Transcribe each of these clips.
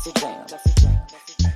Just a dream. Just a dream. Just a dream.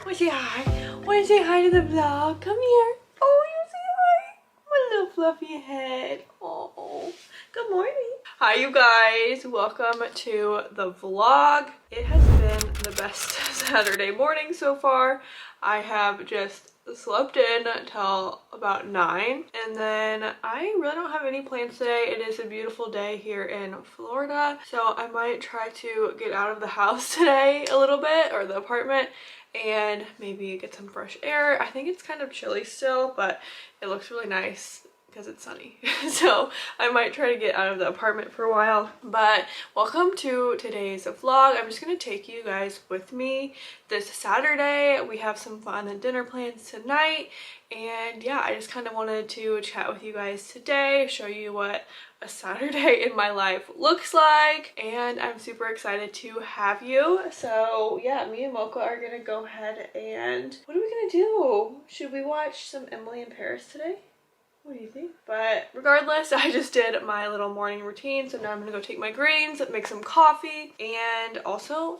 Want to say hi? Want to say hi to the vlog? Come here. Oh, you say hi. My little fluffy head. Oh, good morning. Hi, you guys. Welcome to the vlog. It has been the best Saturday morning so far. I have just slept in till about 9, and then I really don't have any plans today. It is a beautiful day here in Florida, so I might try to get out of the house today a little bit, or the apartment, and maybe get some fresh air. I think it's kind of chilly still, but it looks really nice because it's sunny. So I might try to get out of the apartment for a while. But welcome to today's vlog. I'm just gonna take you guys with me this Saturday. We have some fun and dinner plans tonight, and yeah, I just kind of wanted to chat with you guys today, show you what a Saturday in my life looks like, and I'm super excited to have you. So yeah, me and Mocha are gonna go ahead and what are we gonna do? Should we watch some Emily in Paris today? What do you think? But regardless, I just did my little morning routine, so now I'm gonna go take my greens, make some coffee, and also,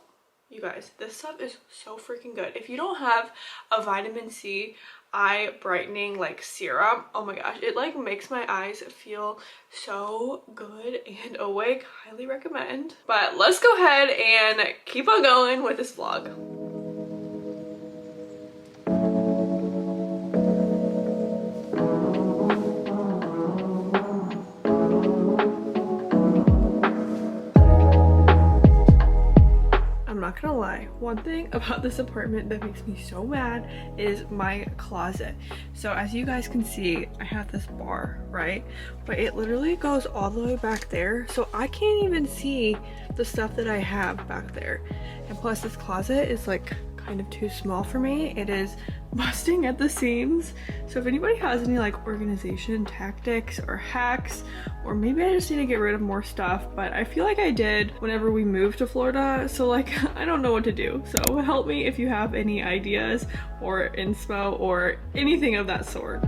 you guys, this stuff is so freaking good. If you don't have a vitamin C eye brightening like serum, oh my gosh, it like makes my eyes feel so good and awake. Highly recommend. But let's go ahead and keep on going with this vlog. I'm not gonna lie, one thing about this apartment that makes me so mad is my closet. So as you guys can see, I have this bar, right? But it literally goes all the way back there, so I can't even see the stuff that I have back there. And plus this closet is like kind of too small for me. It is busting at the seams. So if anybody has any like organization tactics or hacks, or maybe I just need to get rid of more stuff, but I feel like I did whenever we moved to Florida, so like I don't know what to do. So help me if you have any ideas or inspo or anything of that sort.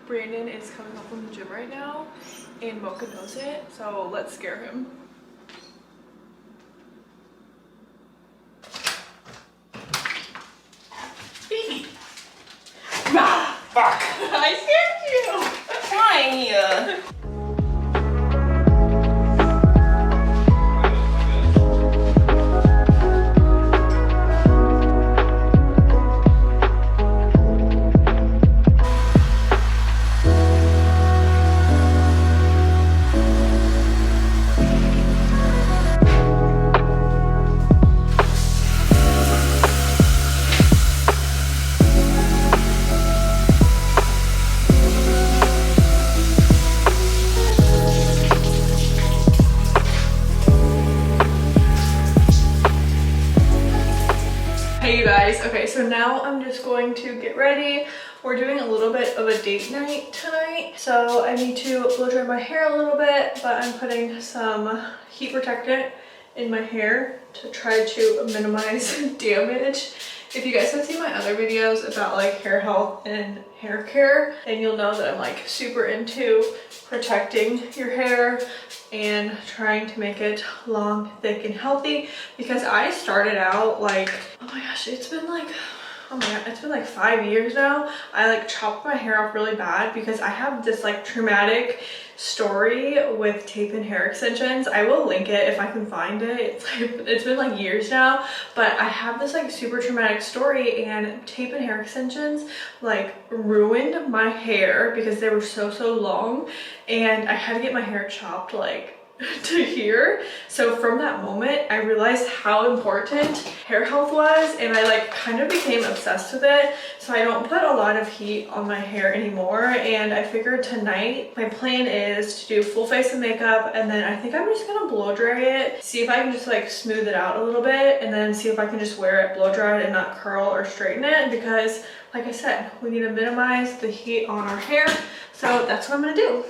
Brandon is coming home from the gym right now, and Mocha knows it, so let's scare him. Baby! Ah, fuck! I scared you! Why? Hey you guys, okay, so now I'm just going to get ready. We're doing a little bit of a date night tonight, so I need to blow dry my hair a little bit, but I'm putting some heat protectant in my hair to try to minimize damage. If you guys have seen my other videos about like hair health and hair care, then you'll know that I'm like super into protecting your hair and trying to make it long, thick, and healthy, because I started out like, oh my gosh, it's been like, oh my god, it's been like 5 years now. I like chopped my hair off really bad because I have this like traumatic story with tape and hair extensions. I will link it if I can find it. It's been like years now, but I have this like super traumatic story, and tape and hair extensions like ruined my hair because they were so long, and I had to get my hair chopped like to here. So from that moment I realized how important hair health was, and I like kind of became obsessed with it. So I don't put a lot of heat on my hair anymore, and I figured tonight my plan is to do full face of makeup, and then I think I'm just gonna blow dry it, see if I can just like smooth it out a little bit, and then see if I can just wear it blow dried and not curl or straighten it, because like I said, we need to minimize the heat on our hair. So that's what I'm gonna do.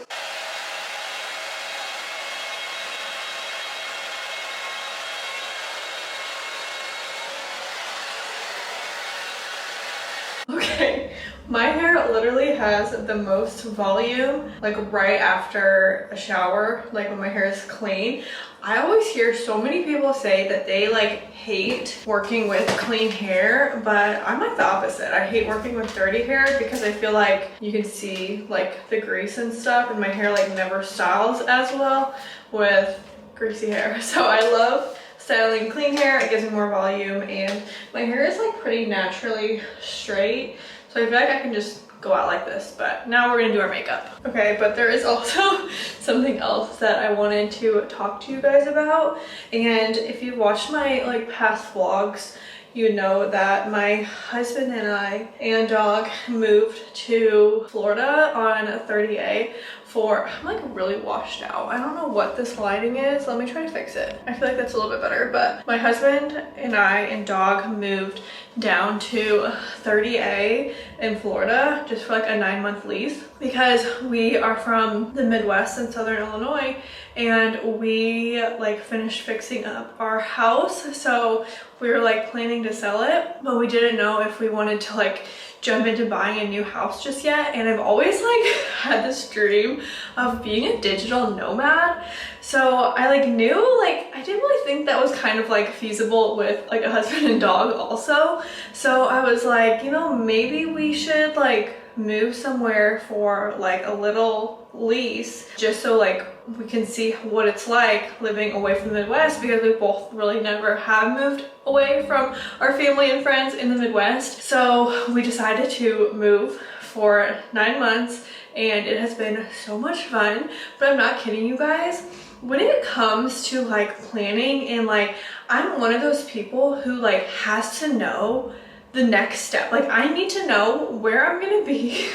Okay, my hair literally has the most volume like right after a shower, like when my hair is clean. I always hear so many people say that they like hate working with clean hair, but I'm like the opposite. I hate working with dirty hair because I feel like you can see like the grease and stuff, and my hair like never styles as well with greasy hair. So I love styling clean hair. It gives me more volume, and my hair is like pretty naturally straight, so I feel like I can just go out like this. But now we're gonna do our makeup. Okay, but there is also something else that I wanted to talk to you guys about, and if you watched my like past vlogs, you know that my husband and I and dog moved to Florida on a 30A for, I'm like really washed out. I don't know what this lighting is. Let me try to fix it. I feel like that's a little bit better, but my husband and I and dog moved down to 30A in Florida just for like a 9-month lease, because we are from the Midwest in Southern Illinois, and we like finished fixing up our house. So we were like planning to sell it, but we didn't know if we wanted to like jump into buying a new house just yet. And I've always like had this dream of being a digital nomad. So I like knew, like I didn't really think that was kind of like feasible with like a husband and dog also. So I was like, you know, maybe we should like move somewhere for like a little lease, just so like we can see what it's like living away from the Midwest, because we both really never have moved away from our family and friends in the Midwest. So we decided to move for 9 months, and it has been so much fun. But I'm not kidding you guys, when it comes to like planning, and like I'm one of those people who like has to know the next step. Like I need to know where I'm gonna be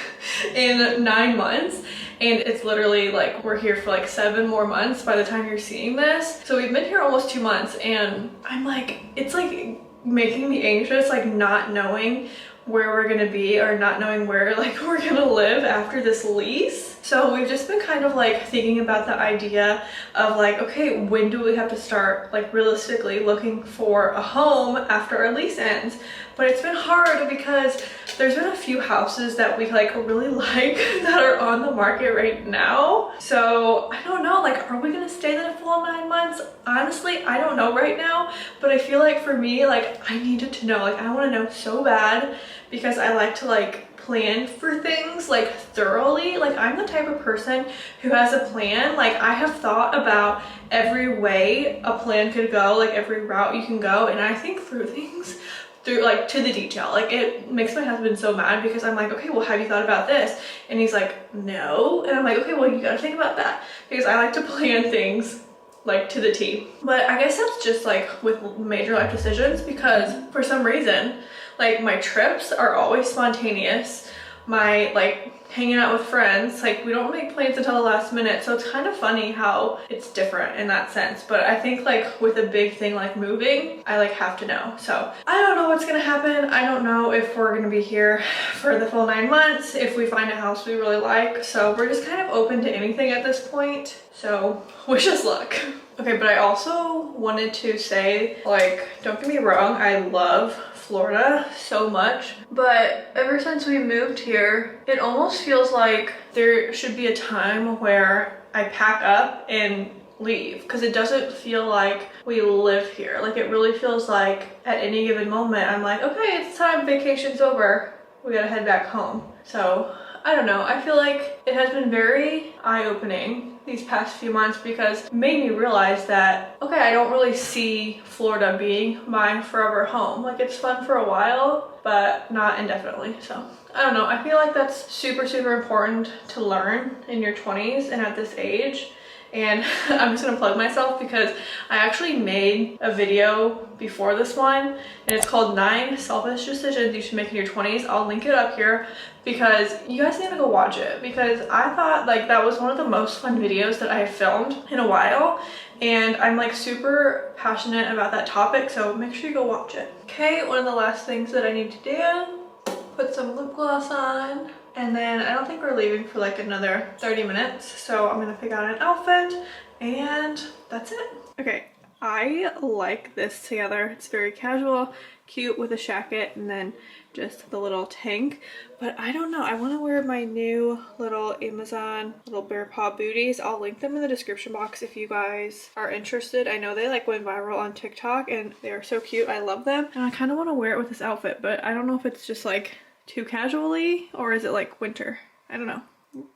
in 9 months, and it's literally like we're here for like 7 more months by the time you're seeing this. So we've been here almost 2 months, and I'm like, it's like making me anxious, like not knowing where we're gonna be, or not knowing where like we're gonna live after this lease. So we've just been kind of like thinking about the idea of like, okay, when do we have to start like realistically looking for a home after our lease ends? But it's been hard because there's been a few houses that we like really like that are on the market right now. So I don't know, like, are we gonna stay there the full 9 months? Honestly, I don't know right now, but I feel like for me, like I needed to know, like I want to know so bad, because I like to like plan for things like thoroughly. Like I'm the type of person who has a plan. Like I have thought about every way a plan could go, like every route you can go, and I think through things through like to the detail. Like it makes my husband so mad because I'm like, okay, well, have you thought about this? And he's like, no. And I'm like, okay, well, you gotta think about that, because I like to plan things like to the T. But I guess that's just like with major life decisions, because for some reason, like my trips are always spontaneous. My like hanging out with friends. Like, we don't make plans until the last minute, so it's kind of funny how it's different in that sense. But I think like with a big thing like moving, I like have to know. So I don't know what's gonna happen. I don't know if we're gonna be here for the full 9 months, if we find a house we really like. So we're just kind of open to anything at this point. So wish us luck. Okay, but I also wanted to say, like, don't get me wrong, I love Florida so much, but ever since we moved here, it almost feels like there should be a time where I pack up and leave, because it doesn't feel like we live here. Like, it really feels like at any given moment I'm like, okay, it's time, vacation's over, we gotta head back home. So I don't know, I feel like it has been very eye-opening these past few months, because it made me realize that, okay, I don't really see Florida being my forever home. Like, it's fun for a while, but not indefinitely. So I don't know, I feel like that's super, super important to learn in your 20s and at this age. And I'm just gonna plug myself because I actually made a video before this one, and it's called 9 Selfish Decisions You Should Make in Your 20s. I'll link it up here because you guys need to go watch it, because I thought like that was one of the most fun videos that I have filmed in a while, and I'm like super passionate about that topic, so make sure you go watch it. Okay, one of the last things that I need to do, put some lip gloss on. And then I don't think we're leaving for like another 30 minutes. So I'm gonna pick out an outfit and that's it. Okay, I like this together. It's very casual, cute with a jacket and then just the little tank. But I don't know, I wanna wear my new little Amazon little bear paw booties. I'll link them in the description box if you guys are interested. I know they like went viral on TikTok and they are so cute. I love them. And I kinda wanna wear it with this outfit, but I don't know if it's just like too casually or is it like winter? I don't know.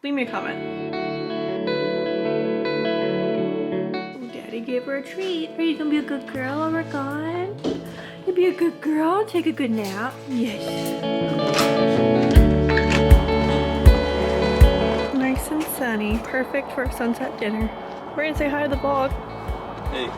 Leave me a comment. Oh, Daddy gave her a treat. Are you gonna be a good girl while we're gone? You be a good girl, take a good nap. Yes. Nice and sunny. Perfect for sunset dinner. We're gonna say hi to the vlog. Hey.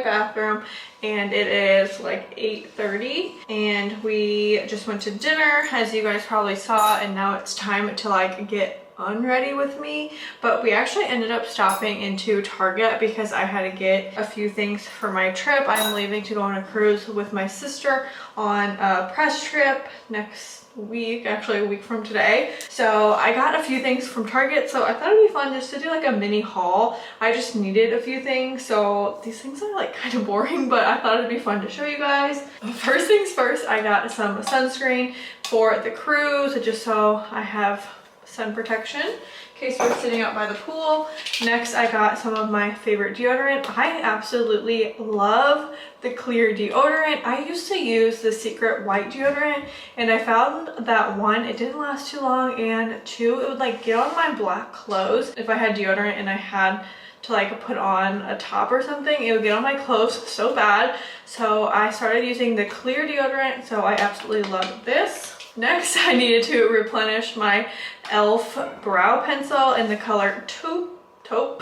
Bathroom and it is like 8:30 and we just went to dinner, as you guys probably saw, and now it's time to like get unready with me. But we actually ended up stopping into Target because I had to get a few things for my trip. I'm leaving to go on a cruise with my sister on a press trip next week, actually a week from today. So I got a few things from Target, so I thought it'd be fun just to do like a mini haul. I just needed a few things, so these things are like kind of boring, but I thought it'd be fun to show you guys. First things first, I got some sunscreen for the cruise just so I have sun protection in case we're sitting out by the pool. Next, I got some of my favorite deodorant. I absolutely love the clear deodorant. I used to use the Secret white deodorant and I found that one, it didn't last too long, and two, it would like get on my black clothes. If I had deodorant and I had to like put on a top or something, it would get on my clothes so bad. So I started using the clear deodorant, so I absolutely love this. Next, I needed to replenish my e.l.f. brow pencil in the color taupe.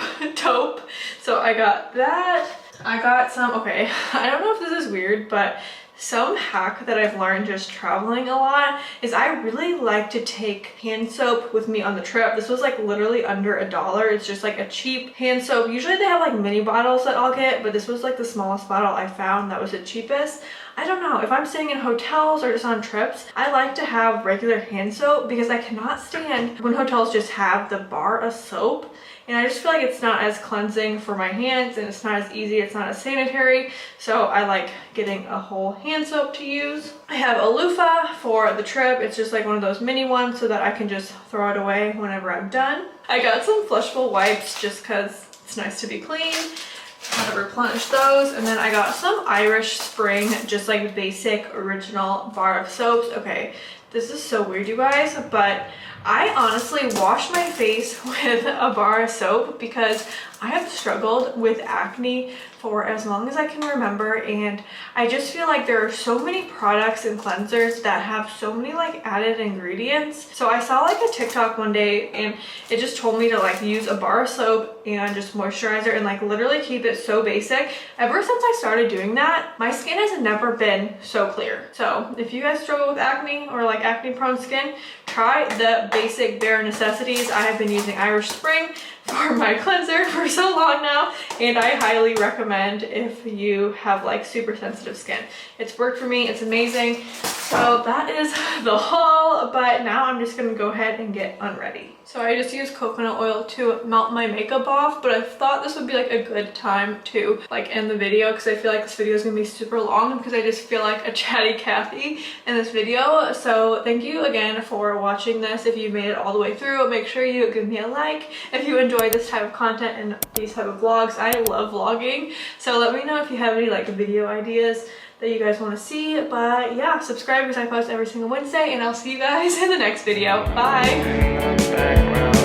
So I got that. I got some, okay, I don't know if this is weird, but some hack that I've learned just traveling a lot is I really like to take hand soap with me on the trip. This was like literally under $1. It's just like a cheap hand soap. Usually they have like mini bottles that I'll get, but this was like the smallest bottle I found that was the cheapest. I don't know, if I'm staying in hotels or just on trips, I like to have regular hand soap because I cannot stand when hotels just have the bar of soap. And I just feel like it's not as cleansing for my hands and it's not as easy, it's not as sanitary. So I like getting a whole hand soap to use. I have a loofah for the trip. It's just like one of those mini ones so that I can just throw it away whenever I'm done. I got some flushable wipes just because it's nice to be clean. Had to replenish those, and then I got some Irish Spring, just like basic original bar of soaps. Okay, this is so weird, you guys, but I honestly wash my face with a bar of soap because I have struggled with acne for as long as I can remember, and I just feel like there are so many products and cleansers that have so many like added ingredients. So I saw like a TikTok one day and it just told me to like use a bar of soap and just moisturizer and like literally keep it so basic. Ever since I started doing that, my skin has never been so clear. So if you guys struggle with acne or like acne prone skin, try the basic bare necessities. I have been using Irish Spring for my cleanser for so long now, and I highly recommend if you have like super sensitive skin. It's worked for me, it's amazing. So that is the haul, but now I'm just gonna go ahead and get unready. So I just used coconut oil to melt my makeup off, but I thought this would be like a good time to like end the video because I feel like this video is gonna be super long because I just feel like a chatty Cathy in this video. So thank you again for watching this. If you made it all the way through, make sure you give me a like if you enjoy this type of content and these type of vlogs. I love vlogging, so let me know if you have any like video ideas that you guys want to see. But yeah, subscribe because I post every single Wednesday, and I'll see you guys in the next video. Bye.